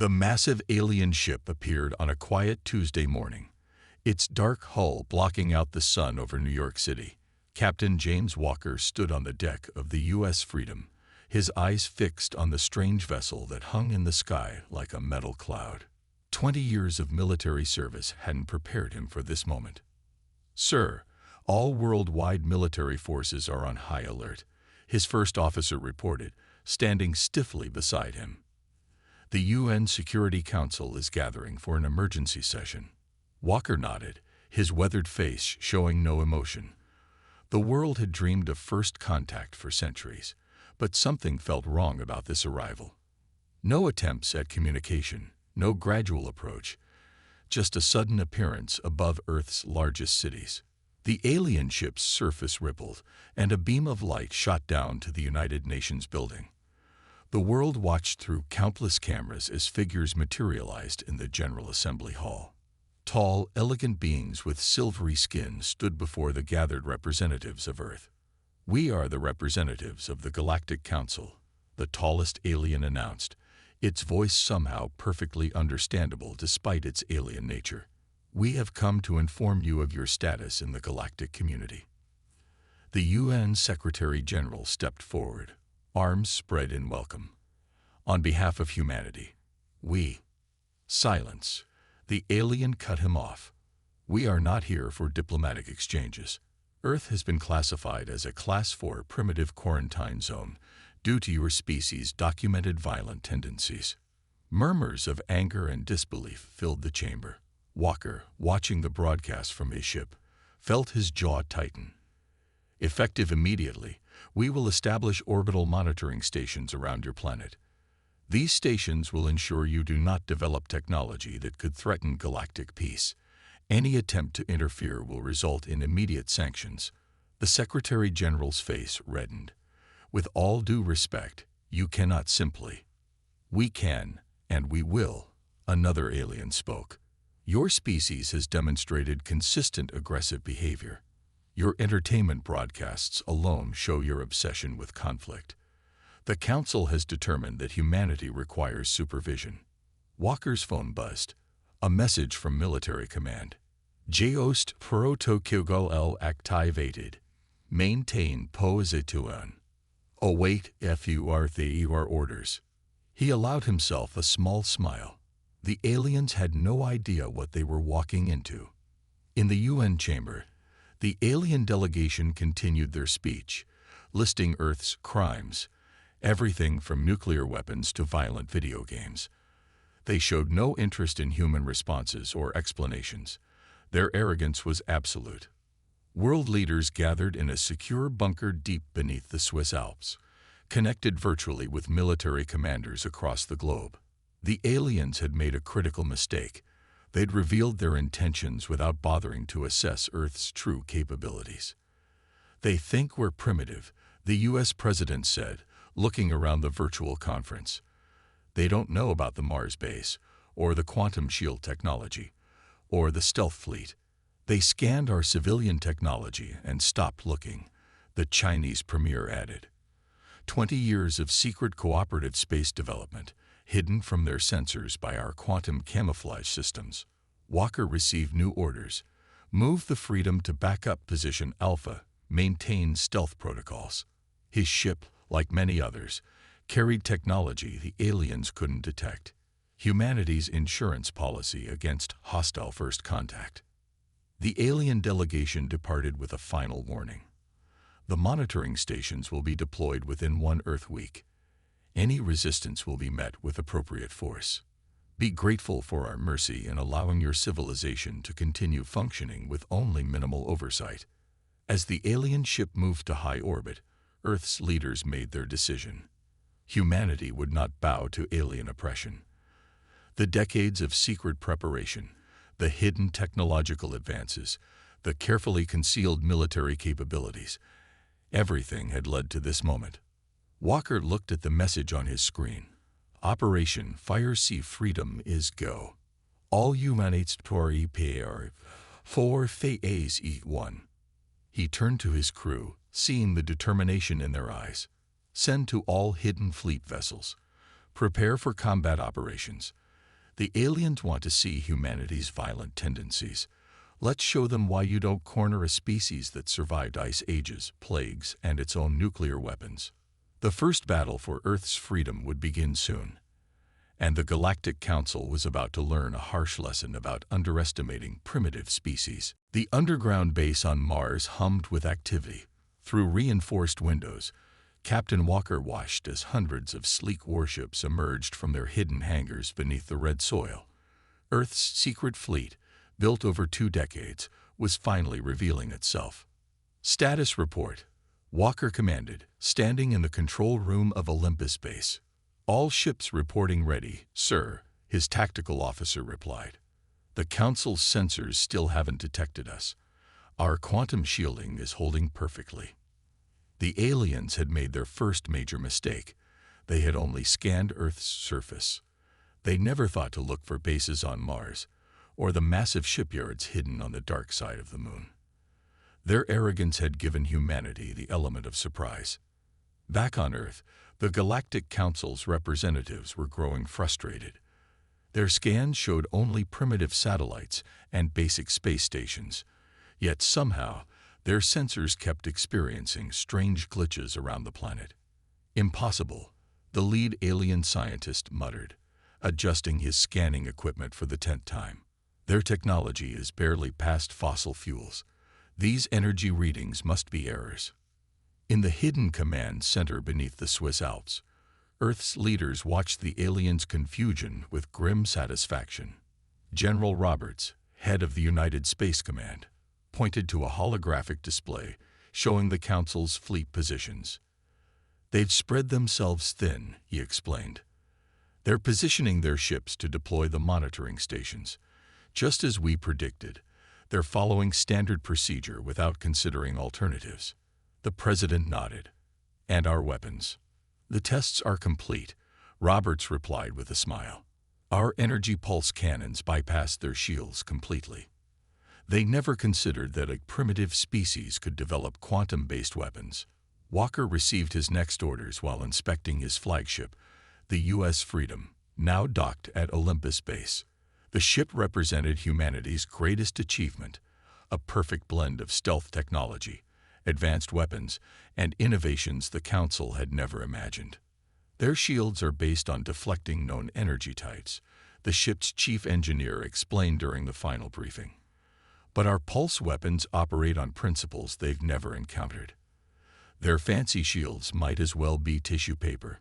The massive alien ship appeared on a quiet Tuesday morning, its dark hull blocking out the sun over New York City. Captain James Walker stood on the deck of the U.S. Freedom, his eyes fixed on the strange vessel that hung in the sky like a metal cloud. 20 years of military service hadn't prepared him for this moment. "Sir, all worldwide military forces are on high alert," his first officer reported, standing stiffly beside him. "The UN Security Council is gathering for an emergency session." Walker nodded, his weathered face showing no emotion. The world had dreamed of first contact for centuries, but something felt wrong about this arrival. No attempts at communication, no gradual approach, just a sudden appearance above Earth's largest cities. The alien ship's surface rippled, and a beam of light shot down to the United Nations building. The world watched through countless cameras as figures materialized in the General Assembly Hall. Tall, elegant beings with silvery skin stood before the gathered representatives of Earth. "We are the representatives of the Galactic Council," the tallest alien announced, its voice somehow perfectly understandable despite its alien nature. "We have come to inform you of your status in the galactic community." The UN Secretary General stepped forward, arms spread in welcome. "On behalf of humanity, we—" Silence. The alien cut him off. "We are not here for diplomatic exchanges. Earth has been classified as a Class 4 primitive quarantine zone due to your species' documented violent tendencies." Murmurs of anger and disbelief filled the chamber. Walker, watching the broadcast from his ship, felt his jaw tighten. "Effective immediately, we will establish orbital monitoring stations around your planet. These stations will ensure you do not develop technology that could threaten galactic peace. Any attempt to interfere will result in immediate sanctions." The Secretary General's face reddened. "With all due respect, you cannot simply—" "We can, and we will," another alien spoke. "Your species has demonstrated consistent aggressive behavior. Your entertainment broadcasts alone show your obsession with conflict. The Council has determined that humanity requires supervision." Walker's phone buzzed. A message from military command. "Geost protocol activated. Maintain position. Await FURTHER orders." He allowed himself a small smile. The aliens had no idea what they were walking into. In the UN chamber, the alien delegation continued their speech, listing Earth's crimes, everything from nuclear weapons to violent video games. They showed no interest in human responses or explanations. Their arrogance was absolute. World leaders gathered in a secure bunker deep beneath the Swiss Alps, connected virtually with military commanders across the globe. The aliens had made a critical mistake. They'd revealed their intentions without bothering to assess Earth's true capabilities. "They think we're primitive," the U.S. president said, looking around the virtual conference. "They don't know about the Mars base, or the quantum shield technology, or the stealth fleet. They scanned our civilian technology and stopped looking," the Chinese premier added. 20 years of secret cooperative space development, hidden from their sensors by our quantum camouflage systems. Walker received new orders. Move the Freedom to backup position Alpha, maintain stealth protocols. His ship, like many others, carried technology the aliens couldn't detect. Humanity's insurance policy against hostile first contact. The alien delegation departed with a final warning. "The monitoring stations will be deployed within 1 Earth week. Any resistance will be met with appropriate force. Be grateful for our mercy in allowing your civilization to continue functioning with only minimal oversight." As the alien ship moved to high orbit, Earth's leaders made their decision. Humanity would not bow to alien oppression. The decades of secret preparation, the hidden technological advances, the carefully concealed military capabilities, everything had led to this moment. Walker looked at the message on his screen. "Operation Fire Sea Freedom is go. All humanities prepare for phase E1." He turned to his crew, seeing the determination in their eyes. "Send to all hidden fleet vessels. Prepare for combat operations. The aliens want to see humanity's violent tendencies. Let's show them why you don't corner a species that survived ice ages, plagues, and its own nuclear weapons. The first battle for Earth's freedom would begin soon, and the Galactic Council was about to learn a harsh lesson about underestimating primitive species. The underground base on Mars hummed with activity. Through reinforced windows, Captain Walker watched as hundreds of sleek warships emerged from their hidden hangars beneath the red soil. Earth's secret fleet, built over 2 decades, was finally revealing itself. Status report, Walker commanded, standing in the control room of Olympus Base. All ships reporting ready, sir, his tactical officer replied. The Council's sensors still haven't detected us. Our quantum shielding is holding perfectly. The aliens had made their first major mistake. They had only scanned Earth's surface. They never thought to look for bases on Mars, or the massive shipyards hidden on the dark side of the moon. Their arrogance had given humanity the element of surprise. Back on Earth, the Galactic Council's representatives were growing frustrated. Their scans showed only primitive satellites and basic space stations, yet somehow their sensors kept experiencing strange glitches around the planet. Impossible, the lead alien scientist muttered, adjusting his scanning equipment for the 10th time. Their technology is barely past fossil fuels. These energy readings must be errors. In the hidden command center beneath the Swiss Alps, Earth's leaders watched the aliens' confusion with grim satisfaction. General Roberts, head of the United Space Command, pointed to a holographic display showing the Council's fleet positions. They've spread themselves thin, he explained. They're positioning their ships to deploy the monitoring stations. Just as we predicted, they're following standard procedure without considering alternatives. The President nodded. And our weapons? The tests are complete, Roberts replied with a smile. Our energy pulse cannons bypassed their shields completely. They never considered that a primitive species could develop quantum-based weapons. Walker received his next orders while inspecting his flagship, the U.S. Freedom, now docked at Olympus Base. The ship represented humanity's greatest achievement, a perfect blend of stealth technology, advanced weapons, and innovations the Council had never imagined. Their shields are based on deflecting known energy types, the ship's chief engineer explained during the final briefing. But our pulse weapons operate on principles they've never encountered. Their fancy shields might as well be tissue paper.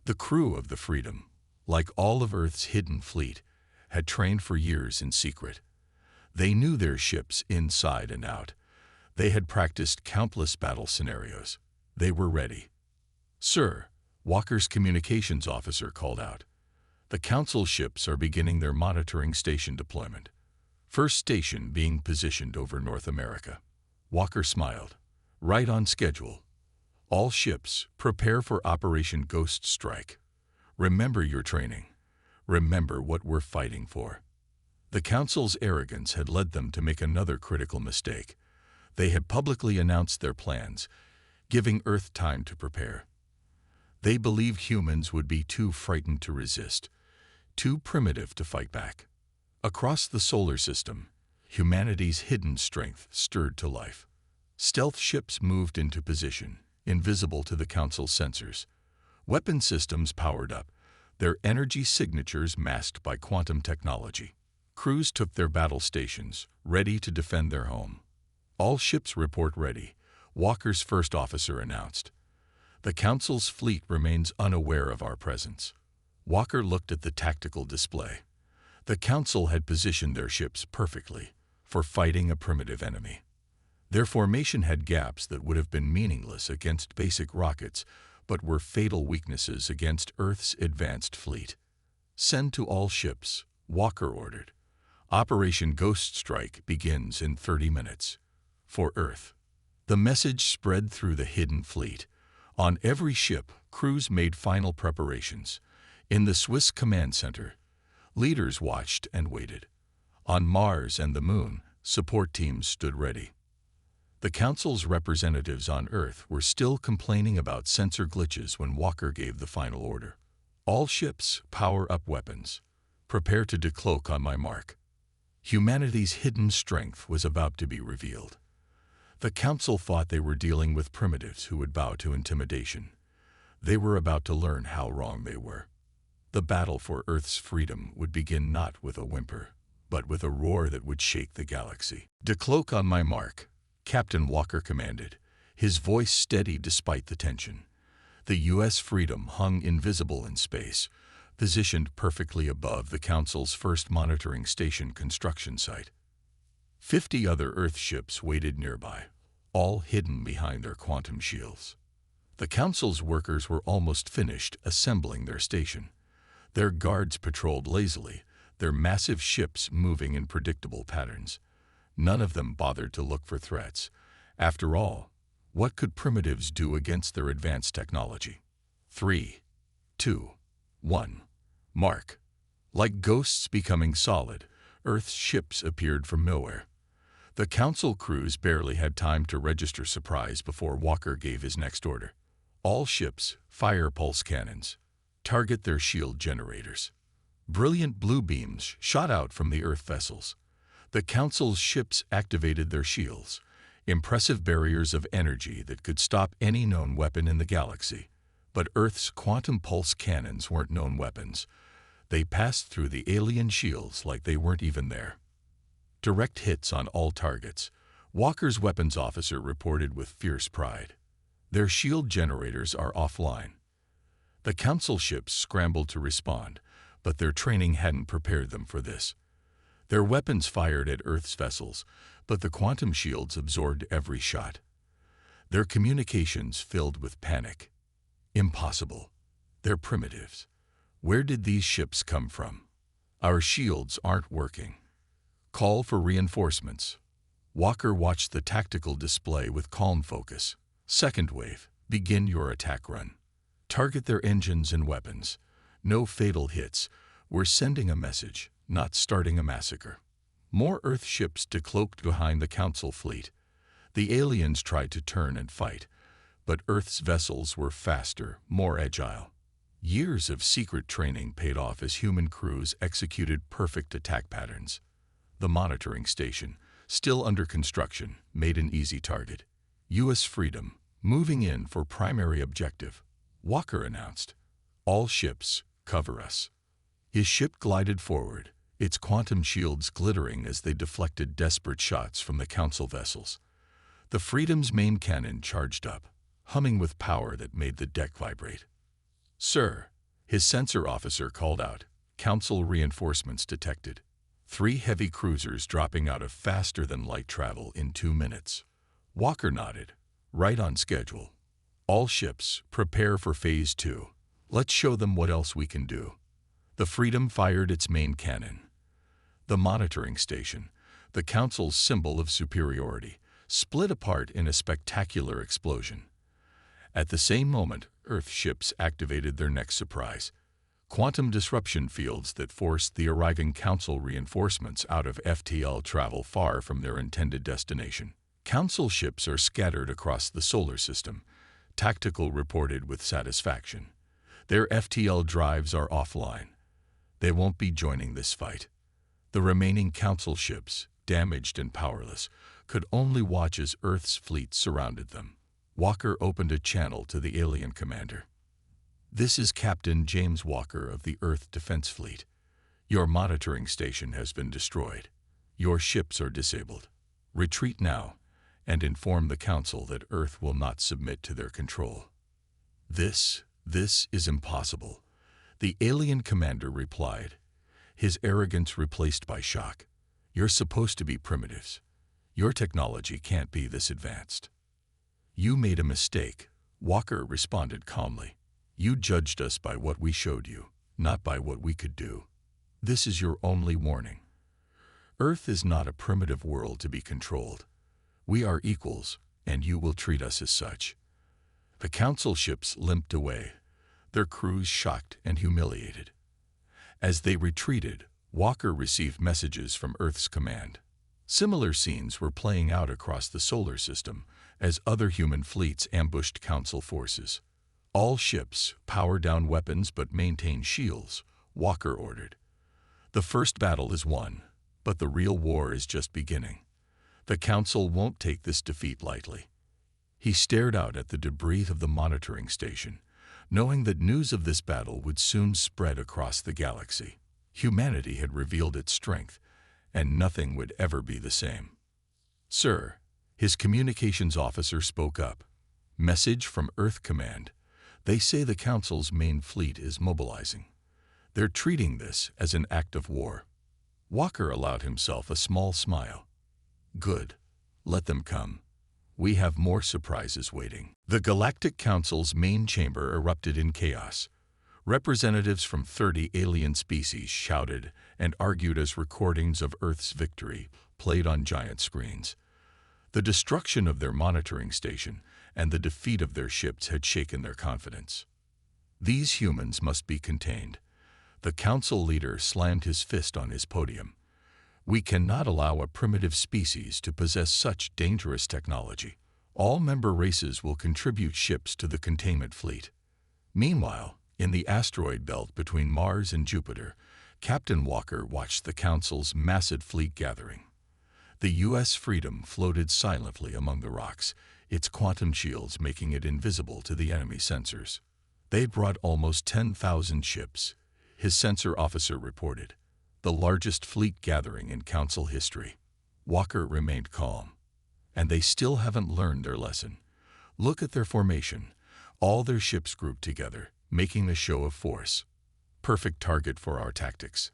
The crew of the Freedom, like all of Earth's hidden fleet, had trained for years in secret. They knew their ships inside and out. They had practiced countless battle scenarios. They were ready. Sir, Walker's communications officer called out. The Council ships are beginning their monitoring station deployment. First station being positioned over North America. Walker smiled. Right on schedule. All ships, prepare for Operation Ghost Strike. Remember your training. Remember what we're fighting for. The Council's arrogance had led them to make another critical mistake. They had publicly announced their plans, giving Earth time to prepare. They believed humans would be too frightened to resist, too primitive to fight back. Across the solar system, humanity's hidden strength stirred to life. Stealth ships moved into position, invisible to the Council's sensors. Weapon systems powered up, their energy signatures masked by quantum technology. Crews took their battle stations, ready to defend their home. All ships report ready, Walker's first officer announced. The Council's fleet remains unaware of our presence. Walker looked at the tactical display. The Council had positioned their ships perfectly for fighting a primitive enemy. Their formation had gaps that would have been meaningless against basic rockets, but were fatal weaknesses against Earth's advanced fleet. Send to all ships, Walker ordered. Operation Ghost Strike begins in 30 minutes. For Earth. The message spread through the hidden fleet. On every ship, crews made final preparations. In the Swiss command center, leaders watched and waited. On Mars and the Moon, support teams stood ready. The Council's representatives on Earth were still complaining about sensor glitches when Walker gave the final order. All ships, power up weapons. prepare to decloak on my mark. Humanity's hidden strength was about to be revealed. The Council thought they were dealing with primitives who would bow to intimidation. They were about to learn how wrong they were. The battle for Earth's freedom would begin not with a whimper, but with a roar that would shake the galaxy. "Decloak on my mark," Captain Walker commanded, his voice steady despite the tension. The U.S. Freedom hung invisible in space, positioned perfectly above the Council's first monitoring station construction site. 50 other Earth ships waited nearby, all hidden behind their quantum shields. The Council's workers were almost finished assembling their station. Their guards patrolled lazily, their massive ships moving in predictable patterns. None of them bothered to look for threats. After all, what could primitives do against their advanced technology? 3, 2, 1. Mark. Like ghosts becoming solid, Earth's ships appeared from nowhere. The Council crews barely had time to register surprise before Walker gave his next order. All ships, fire pulse cannons. Target their shield generators. Brilliant blue beams shot out from the Earth vessels. The Council's ships activated their shields, impressive barriers of energy that could stop any known weapon in the galaxy. But Earth's quantum pulse cannons weren't known weapons. They passed through the alien shields like they weren't even there. Direct hits on all targets, Walker's weapons officer reported with fierce pride. Their shield generators are offline. The Council ships scrambled to respond, but their training hadn't prepared them for this. Their weapons fired at Earth's vessels, but the quantum shields absorbed every shot. Their communications filled with panic. Impossible. They're primitives. Where did these ships come from? Our shields aren't working. Call for reinforcements. Walker watched the tactical display with calm focus. Second wave, begin your attack run. Target their engines and weapons. No fatal hits. We're sending a message, not starting a massacre. More Earth ships decloaked behind the Council fleet. The aliens tried to turn and fight, but Earth's vessels were faster, more agile. Years of secret training paid off as human crews executed perfect attack patterns. The monitoring station, still under construction, made an easy target. U.S. Freedom, moving in for primary objective. Walker announced, "All ships, cover us." His ship glided forward, its quantum shields glittering as they deflected desperate shots from the Council vessels. The Freedom's main cannon charged up, humming with power that made the deck vibrate. "Sir," his sensor officer called out, Council reinforcements detected. 3 heavy cruisers dropping out of faster-than-light travel in 2 minutes. Walker nodded. Right on schedule. All ships, prepare for Phase 2. Let's show them what else we can do. The Freedom fired its main cannon. The monitoring station, the Council's symbol of superiority, split apart in a spectacular explosion. At the same moment, Earth ships activated their next surprise. Quantum disruption fields that forced the arriving Council reinforcements out of FTL travel far from their intended destination. Council ships are scattered across the solar system, Tactical reported with satisfaction. Their FTL drives are offline. They won't be joining this fight. The remaining Council ships, damaged and powerless, could only watch as Earth's fleet surrounded them. Walker opened a channel to the alien commander. "This is Captain James Walker of the Earth Defense Fleet. Your monitoring station has been destroyed. Your ships are disabled. Retreat now and inform the Council that Earth will not submit to their control." This is impossible," the alien commander replied, his arrogance replaced by shock. "You're supposed to be primitives. Your technology can't be this advanced." "You made a mistake," Walker responded calmly. "You judged us by what we showed you, not by what we could do. This is your only warning. Earth is not a primitive world to be controlled. We are equals, and you will treat us as such." The Council ships limped away, their crews shocked and humiliated. As they retreated, Walker received messages from Earth's command. Similar scenes were playing out across the solar system as other human fleets ambushed Council forces. "All ships, power down weapons but maintain shields," Walker ordered. The first battle is won, but the real war is just beginning. The Council won't take this defeat lightly. He stared out at the debris of the monitoring station, knowing that news of this battle would soon spread across the galaxy. Humanity had revealed its strength, and nothing would ever be the same. "Sir," his communications officer spoke up. "Message from Earth Command. They say the Council's main fleet is mobilizing. They're treating this as an act of war." Walker allowed himself a small smile. "Good. Let them come. We have more surprises waiting." The Galactic Council's main chamber erupted in chaos. Representatives from 30 alien species shouted and argued as recordings of Earth's victory played on giant screens. The destruction of their monitoring station and the defeat of their ships had shaken their confidence. These humans must be contained. The Council leader slammed his fist on his podium. "We cannot allow a primitive species to possess such dangerous technology. All member races will contribute ships to the containment fleet." Meanwhile, in the asteroid belt between Mars and Jupiter, Captain Walker watched the Council's massive fleet gathering. The U.S. Freedom floated silently among the rocks, its quantum shields making it invisible to the enemy sensors. They brought almost 10,000 ships, his sensor officer reported, the largest fleet gathering in Council history. Walker remained calm. "And they still haven't learned their lesson. Look at their formation, all their ships grouped together, making a show of force. Perfect target for our tactics."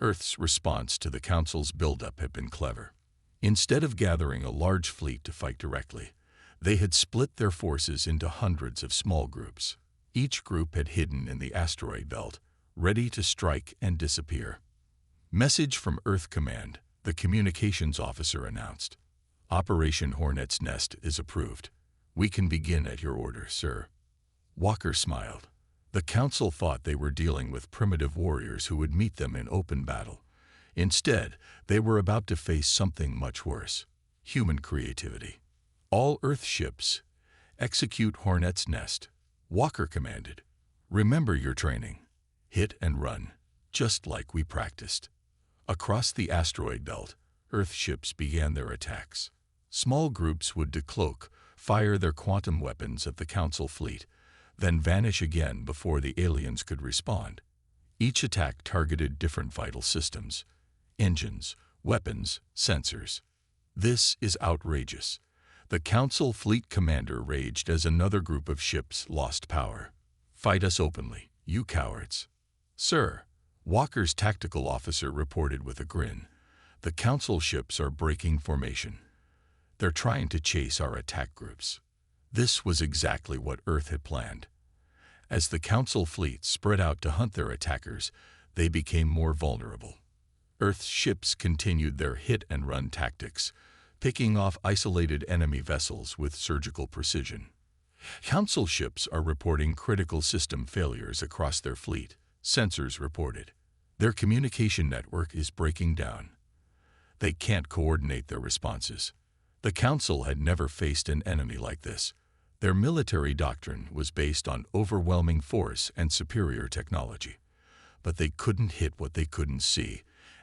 Earth's response to the Council's buildup had been clever. Instead of gathering a large fleet to fight directly, they had split their forces into hundreds of small groups. Each group had hidden in the asteroid belt, ready to strike and disappear. "Message from Earth Command," the communications officer announced. "Operation Hornet's Nest is approved. We can begin at your order, sir." Walker smiled. The Council thought they were dealing with primitive warriors who would meet them in open battle. Instead, they were about to face something much worse: human creativity. "All Earth ships, execute Hornet's Nest," Walker commanded. "Remember your training. Hit and run, just like we practiced." Across the asteroid belt, Earth ships began their attacks. Small groups would decloak, fire their quantum weapons at the Council fleet, then vanish again before the aliens could respond. Each attack targeted different vital systems: engines, weapons, sensors. "This is outrageous," the Council fleet commander raged as another group of ships lost power. "Fight us openly, you cowards." "Sir," Walker's tactical officer reported with a grin, "the Council ships are breaking formation. They're trying to chase our attack groups." This was exactly what Earth had planned. As the Council fleet spread out to hunt their attackers, they became more vulnerable. Earth's ships continued their hit-and-run tactics, picking off isolated enemy vessels with surgical precision. Council ships are reporting critical system failures across their fleet, sensors reported. Their communication network is breaking down. They can't coordinate their responses. The Council had never faced an enemy like this. Their military doctrine was based on overwhelming force and superior technology. But they couldn't hit what they couldn't see,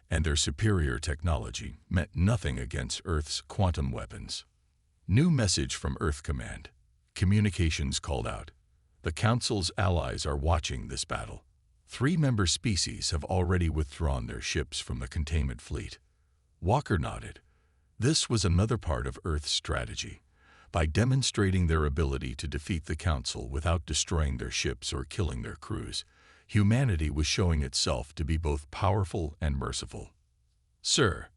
and their superior technology meant nothing against Earth's quantum weapons. New message from Earth Command. Communications called out. "The Council's allies are watching this battle. 3 member species have already withdrawn their ships from the containment fleet." Walker nodded. This was another part of Earth's strategy. By demonstrating their ability to defeat the Council without destroying their ships or killing their crews, humanity was showing itself to be both powerful and merciful. "Sir,"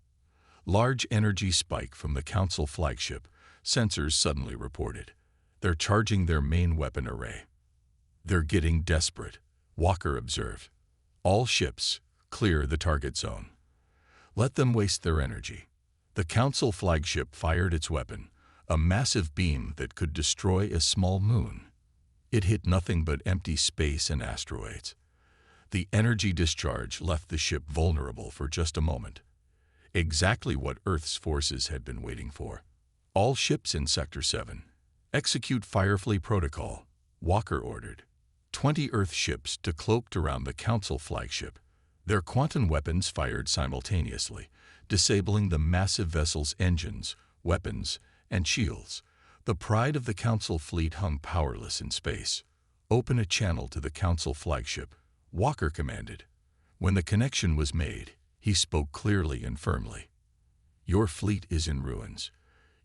large energy spike from the Council flagship, sensors suddenly reported. "They're charging their main weapon array." "They're getting desperate," Walker observed. "All ships, clear the target zone. Let them waste their energy." The Council flagship fired its weapon, a massive beam that could destroy a small moon. It hit nothing but empty space and asteroids. The energy discharge left the ship vulnerable for just a moment. Exactly what Earth's forces had been waiting for. "All ships in Sector 7, execute Firefly Protocol," Walker ordered. 20 Earth ships decloaked around the Council flagship. Their quantum weapons fired simultaneously, disabling the massive vessel's engines, weapons, and shields. The pride of the Council fleet hung powerless in space. "Open a channel to the Council flagship," Walker commanded. When the connection was made, he spoke clearly and firmly. "Your fleet is in ruins.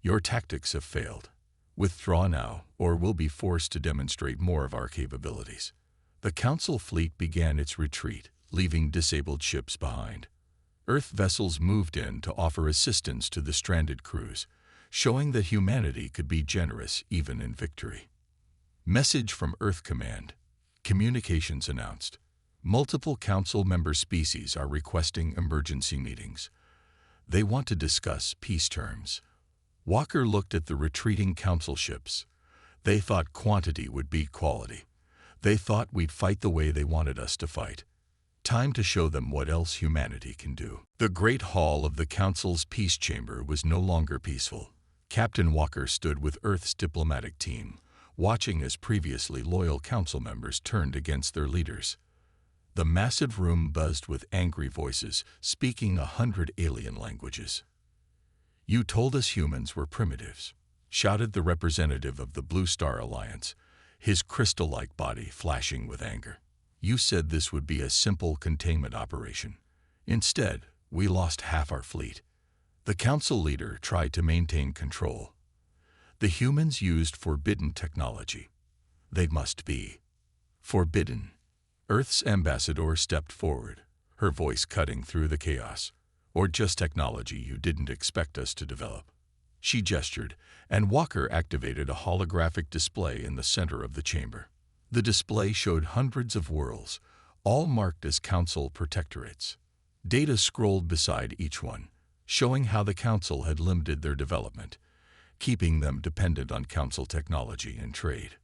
Your tactics have failed. Withdraw now, or we'll be forced to demonstrate more of our capabilities." The Council fleet began its retreat, leaving disabled ships behind. Earth vessels moved in to offer assistance to the stranded crews, showing that humanity could be generous even in victory. Message from Earth Command. Communications announced. Multiple Council member species are requesting emergency meetings. They want to discuss peace terms. Walker looked at the retreating Council ships. They thought quantity would beat quality. They thought we'd fight the way they wanted us to fight. Time to show them what else humanity can do. The great hall of the Council's peace chamber was no longer peaceful. Captain Walker stood with Earth's diplomatic team, watching as previously loyal Council members turned against their leaders. The massive room buzzed with angry voices, speaking 100 alien languages. "You told us humans were primitives," shouted the representative of the Blue Star Alliance, his crystal-like body flashing with anger. "You said this would be a simple containment operation. Instead, we lost half our fleet." The Council leader tried to maintain control. "The humans used forbidden technology. They must be forbidden." Earth's ambassador stepped forward, her voice cutting through the chaos. "Or just technology you didn't expect us to develop." She gestured, and Walker activated a holographic display in the center of the chamber. The display showed hundreds of worlds, all marked as Council protectorates. Data scrolled beside each one, showing how the Council had limited their development, keeping them dependent on Council technology and trade.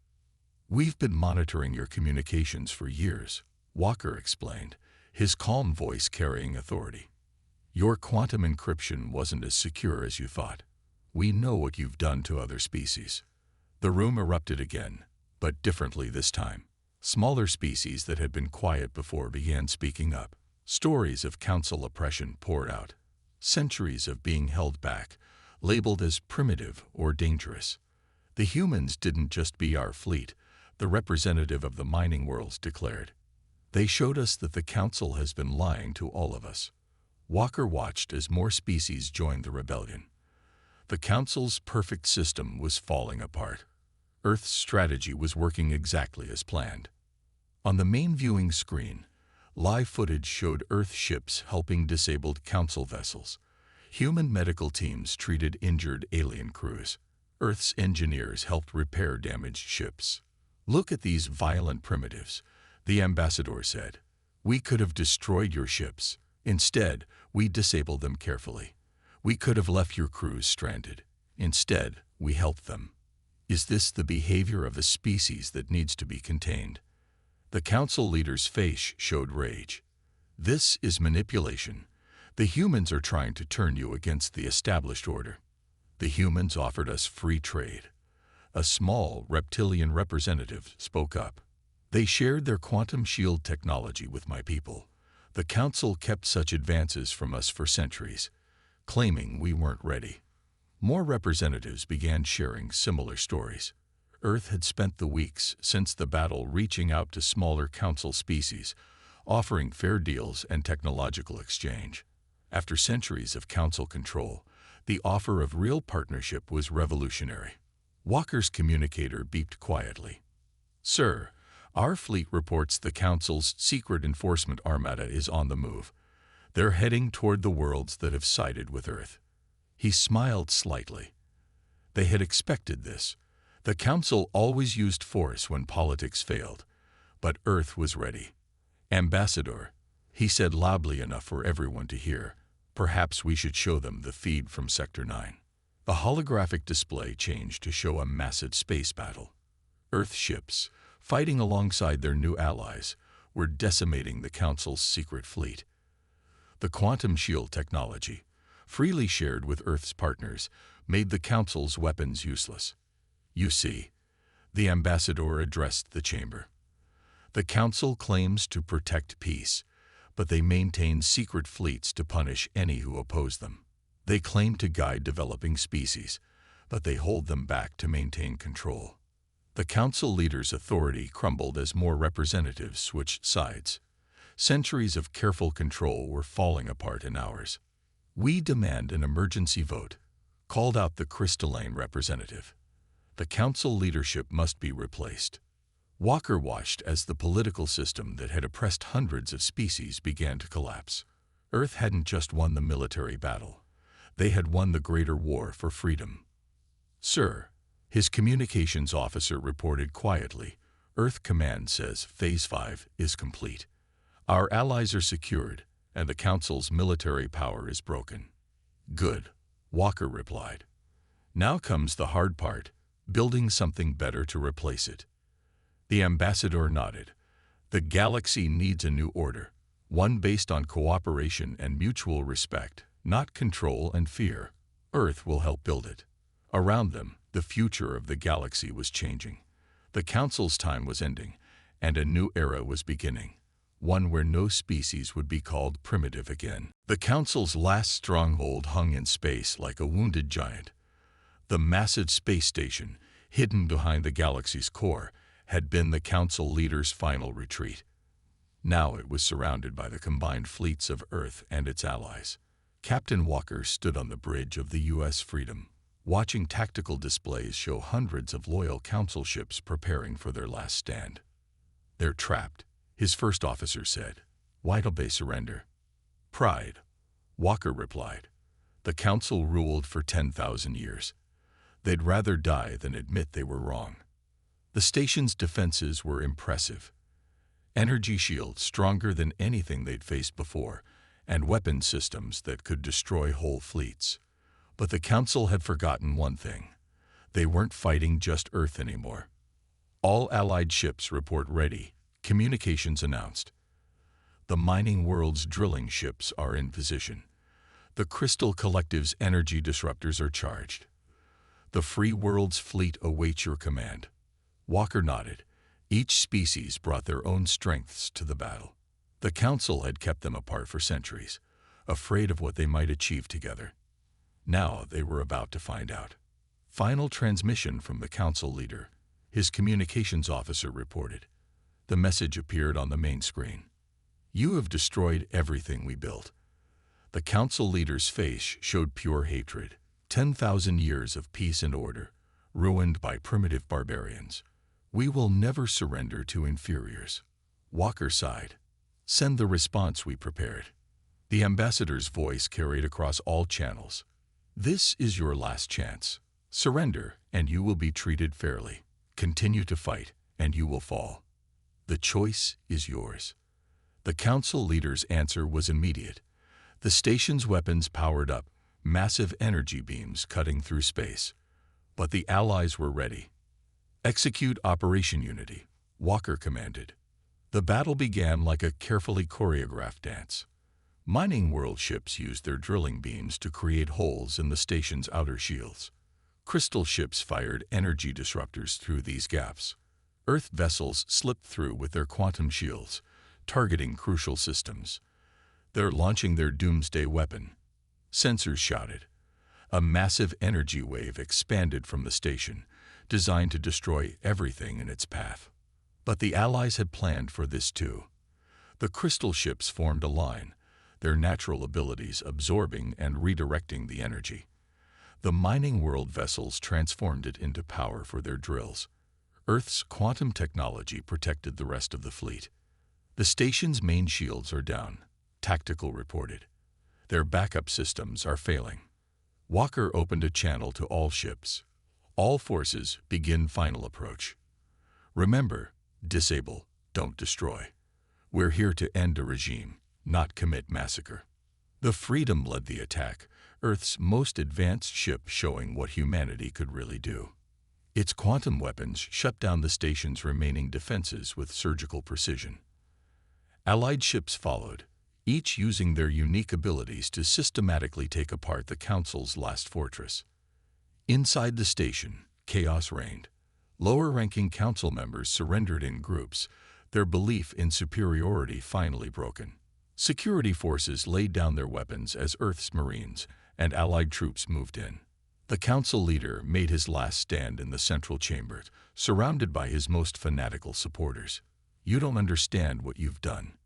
"We've been monitoring your communications for years," Walker explained, his calm voice carrying authority. "Your quantum encryption wasn't as secure as you thought. We know what you've done to other species." The room erupted again, but differently this time. Smaller species that had been quiet before began speaking up. Stories of Council oppression poured out. Centuries of being held back, labeled as primitive or dangerous. "The humans didn't just be our fleet," the representative of the mining worlds declared. "They showed us that the Council has been lying to all of us." Walker watched as more species joined the rebellion. The Council's perfect system was falling apart. Earth's strategy was working exactly as planned. On the main viewing screen, live footage showed Earth ships helping disabled Council vessels. Human medical teams treated injured alien crews. Earth's engineers helped repair damaged ships. "Look at these violent primitives," the ambassador said. "We could have destroyed your ships. Instead, we disabled them carefully. We could have left your crews stranded. Instead, we helped them. Is this the behavior of a species that needs to be contained?" The Council leader's face showed rage. "This is manipulation. The humans are trying to turn you against the established order. The humans offered us free trade." A small reptilian representative spoke up. "They shared their quantum shield technology with my people. The Council kept such advances from us for centuries, claiming we weren't ready." More representatives began sharing similar stories. Earth had spent the weeks since the battle reaching out to smaller Council species, offering fair deals and technological exchange. After centuries of Council control, the offer of real partnership was revolutionary. Walker's communicator beeped quietly. "Sir, our fleet reports the Council's secret enforcement armada is on the move. They're heading toward the worlds that have sided with Earth." He smiled slightly. They had expected this. The Council always used force when politics failed, but Earth was ready. "Ambassador," he said loudly enough for everyone to hear, "perhaps we should show them the feed from Sector 9. The holographic display changed to show a massive space battle. Earth ships, fighting alongside their new allies, were decimating the Council's secret fleet. The quantum shield technology, freely shared with Earth's partners, made the Council's weapons useless. "You see," the ambassador addressed the chamber. "The Council claims to protect peace, but they maintain secret fleets to punish any who oppose them. They claim to guide developing species, but they hold them back to maintain control. The council leaders' authority crumbled as more representatives switched sides. Centuries of careful control were falling apart in hours. "We demand an emergency vote," called out the crystalline representative. "The council leadership must be replaced." Walker watched as the political system that had oppressed hundreds of species began to collapse. Earth hadn't just won the military battle. They had won the greater war for freedom. "Sir," his communications officer reported quietly, "Earth Command says Phase 5 is complete. Our allies are secured, and the Council's military power is broken." "Good," Walker replied. "Now comes the hard part, building something better to replace it." The ambassador nodded. "The galaxy needs a new order, one based on cooperation and mutual respect, not control and fear. Earth will help build it." Around them, the future of the galaxy was changing. The Council's time was ending, and a new era was beginning, one where no species would be called primitive again. The Council's last stronghold hung in space like a wounded giant. The massive space station, hidden behind the galaxy's core, had been the Council leaders' final retreat. Now it was surrounded by the combined fleets of Earth and its allies. Captain Walker stood on the bridge of the U.S. Freedom, watching tactical displays show hundreds of loyal Council ships preparing for their last stand. "They're trapped," his first officer said. "Why don't they surrender?" "Pride," Walker replied. "The Council ruled for 10,000 years. They'd rather die than admit they were wrong." The station's defenses were impressive. Energy shields stronger than anything they'd faced before, and weapon systems that could destroy whole fleets. But the Council had forgotten one thing. They weren't fighting just Earth anymore. "All Allied ships report ready," communications announced. "The mining world's drilling ships are in position. The Crystal Collective's energy disruptors are charged. The free world's fleet awaits your command." Walker nodded. Each species brought their own strengths to the battle. The Council had kept them apart for centuries, afraid of what they might achieve together. Now they were about to find out. Final transmission from the Council leader, his communications officer reported. The message appeared on the main screen. "You have destroyed everything we built." The Council leader's face showed pure hatred. 10,000 years of peace and order, ruined by primitive barbarians. "We will never surrender to inferiors." Walker sighed. "Send the response we prepared." The ambassador's voice carried across all channels. "This is your last chance. Surrender, and you will be treated fairly. Continue to fight, and you will fall. The choice is yours." The Council leader's answer was immediate. The station's weapons powered up, massive energy beams cutting through space. But the Allies were ready. "Execute Operation Unity," Walker commanded. The battle began like a carefully choreographed dance. Mining world ships used their drilling beams to create holes in the station's outer shields. Crystal ships fired energy disruptors through these gaps. Earth vessels slipped through with their quantum shields, targeting crucial systems. "They're launching their doomsday weapon," sensors shouted. A massive energy wave expanded from the station, designed to destroy everything in its path. But the Allies had planned for this too. The crystal ships formed a line, their natural abilities absorbing and redirecting the energy. The mining world vessels transformed it into power for their drills. Earth's quantum technology protected the rest of the fleet. "The station's main shields are down," Tactical reported. "Their backup systems are failing." Walker opened a channel to all ships. "All forces begin final approach. Remember, disable, don't destroy. We're here to end a regime, not commit massacre." The Freedom led the attack, Earth's most advanced ship showing what humanity could really do. Its quantum weapons shut down the station's remaining defenses with surgical precision. Allied ships followed, each using their unique abilities to systematically take apart the Council's last fortress. Inside the station, chaos reigned. Lower-ranking Council members surrendered in groups, their belief in superiority finally broken. Security forces laid down their weapons as Earth's Marines and Allied troops moved in. The Council leader made his last stand in the central chamber, surrounded by his most fanatical supporters. "You don't understand what you've done,"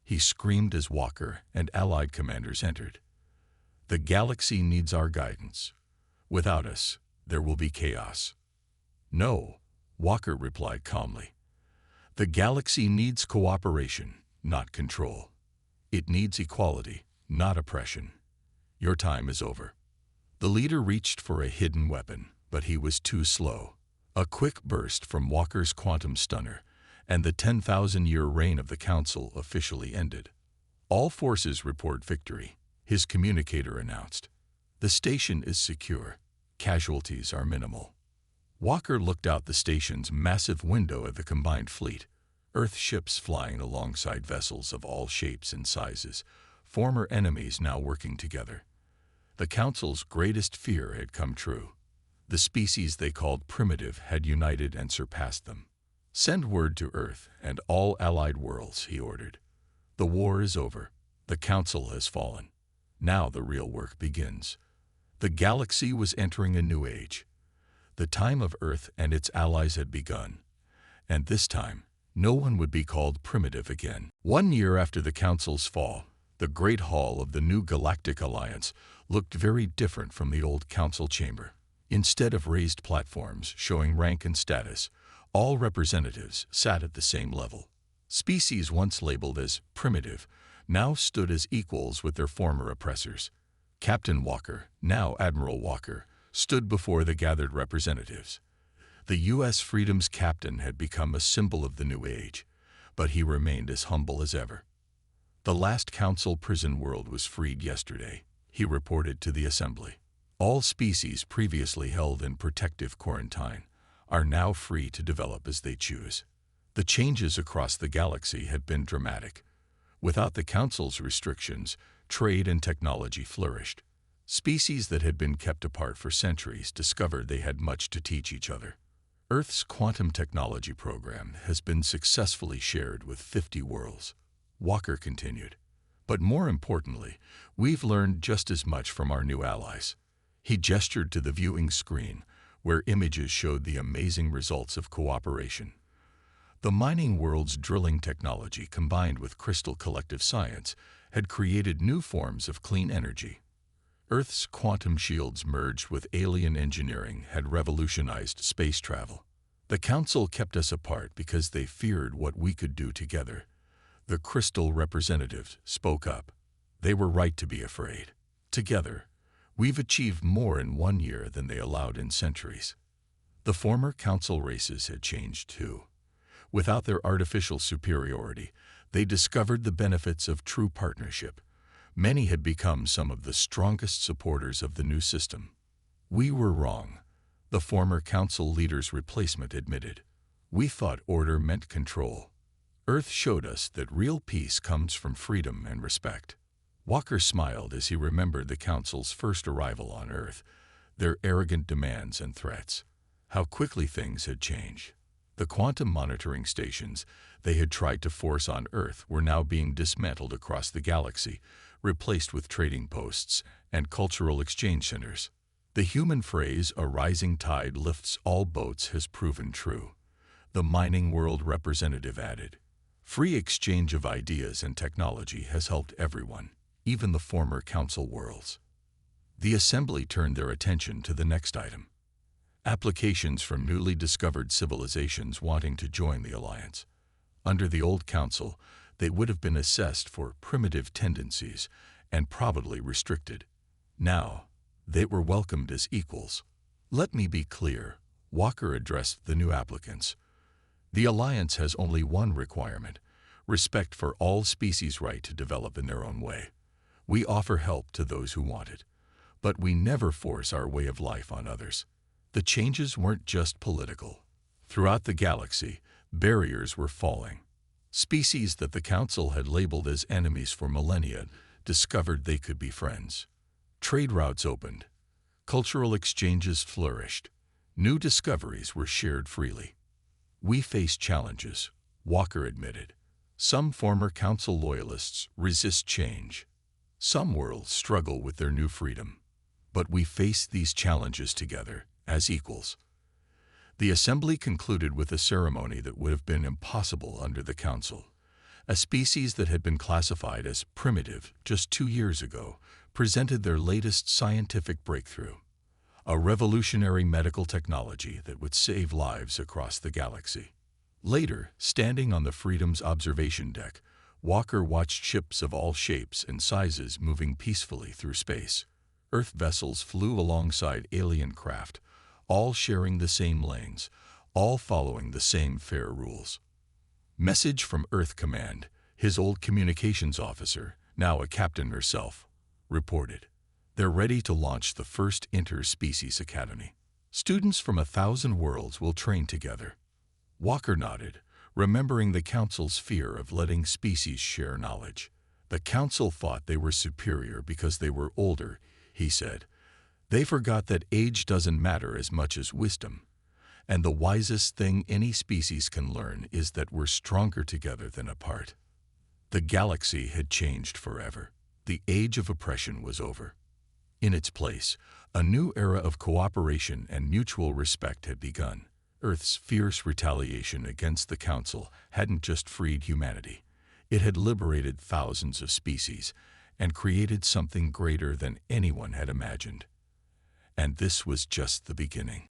he screamed as Walker and Allied commanders entered. "The galaxy needs our guidance. Without us, there will be chaos." "No," Walker replied calmly. "The galaxy needs cooperation, not control. It needs equality, not oppression. Your time is over." The leader reached for a hidden weapon, but he was too slow. A quick burst from Walker's quantum stunner, and the 10,000-year reign of the Council officially ended. "All forces report victory," his communicator announced. "The station is secure. Casualties are minimal." Walker looked out the station's massive window at the combined fleet. Earth ships flying alongside vessels of all shapes and sizes, former enemies now working together. The Council's greatest fear had come true. The species they called primitive had united and surpassed them. "Send word to Earth and all allied worlds," he ordered. "The war is over. The Council has fallen. Now the real work begins." The galaxy was entering a new age. The time of Earth and its allies had begun. And this time, no one would be called primitive again. 1 year after the Council's fall, the Great Hall of the new Galactic Alliance looked very different from the old Council chamber. Instead of raised platforms showing rank and status, all representatives sat at the same level. Species once labeled as primitive now stood as equals with their former oppressors. Captain Walker, now Admiral Walker, stood before the gathered representatives. The U.S. Freedom's captain had become a symbol of the new age, but he remained as humble as ever. "The last Council prison world was freed yesterday," he reported to the assembly. "All species previously held in protective quarantine are now free to develop as they choose." The changes across the galaxy had been dramatic. Without the Council's restrictions, trade and technology flourished. Species that had been kept apart for centuries discovered they had much to teach each other. Earth's quantum technology program has been successfully shared with 50 worlds, Walker continued. "But more importantly, we've learned just as much from our new allies." He gestured to the viewing screen, where images showed the amazing results of cooperation. The mining world's drilling technology combined with crystal collective science had created new forms of clean energy. Earth's quantum shields merged with alien engineering had revolutionized space travel. "The Council kept us apart because they feared what we could do together." The crystal representatives spoke up. "They were right to be afraid. Together, we've achieved more in 1 year than they allowed in centuries." The former Council races had changed too. Without their artificial superiority, they discovered the benefits of true partnership. Many had become some of the strongest supporters of the new system. "We were wrong," the former Council leader's replacement admitted. "We thought order meant control. Earth showed us that real peace comes from freedom and respect." Walker smiled as he remembered the Council's first arrival on Earth, their arrogant demands and threats. How quickly things had changed. The quantum monitoring stations they had tried to force on Earth were now being dismantled across the galaxy, replaced with trading posts and cultural exchange centers. The human phrase, "a rising tide lifts all boats," has proven true. The mining world representative added, "Free exchange of ideas and technology has helped everyone, even the former Council worlds." The assembly turned their attention to the next item. Applications from newly discovered civilizations wanting to join the Alliance. Under the old Council, they would have been assessed for primitive tendencies and probably restricted. Now, they were welcomed as equals. "Let me be clear," Walker addressed the new applicants. "The Alliance has only one requirement: respect for all species' right to develop in their own way. We offer help to those who want it, but we never force our way of life on others." The changes weren't just political. Throughout the galaxy, barriers were falling. Species that the Council had labeled as enemies for millennia discovered they could be friends. Trade routes opened. Cultural exchanges flourished. New discoveries were shared freely. "We face challenges," Walker admitted. Some former Council loyalists resist change. Some worlds struggle with their new freedom. But we face these challenges together, as equals. The assembly concluded with a ceremony that would have been impossible under the Council. A species that had been classified as primitive just 2 years ago presented their latest scientific breakthrough, a revolutionary medical technology that would save lives across the galaxy. Later, standing on the Freedom's observation deck, Walker watched ships of all shapes and sizes moving peacefully through space. Earth vessels flew alongside alien craft, all sharing the same lanes, all following the same fair rules. Message from Earth Command, his old communications officer, now a captain herself, reported. They're ready to launch the first interspecies academy. Students from 1,000 worlds will train together. Walker nodded, remembering the Council's fear of letting species share knowledge. The Council thought they were superior because they were older, he said. They forgot that age doesn't matter as much as wisdom. And the wisest thing any species can learn is that we're stronger together than apart. The galaxy had changed forever. The age of oppression was over. In its place, a new era of cooperation and mutual respect had begun. Earth's fierce retaliation against the Council hadn't just freed humanity. It had liberated thousands of species and created something greater than anyone had imagined. And this was just the beginning.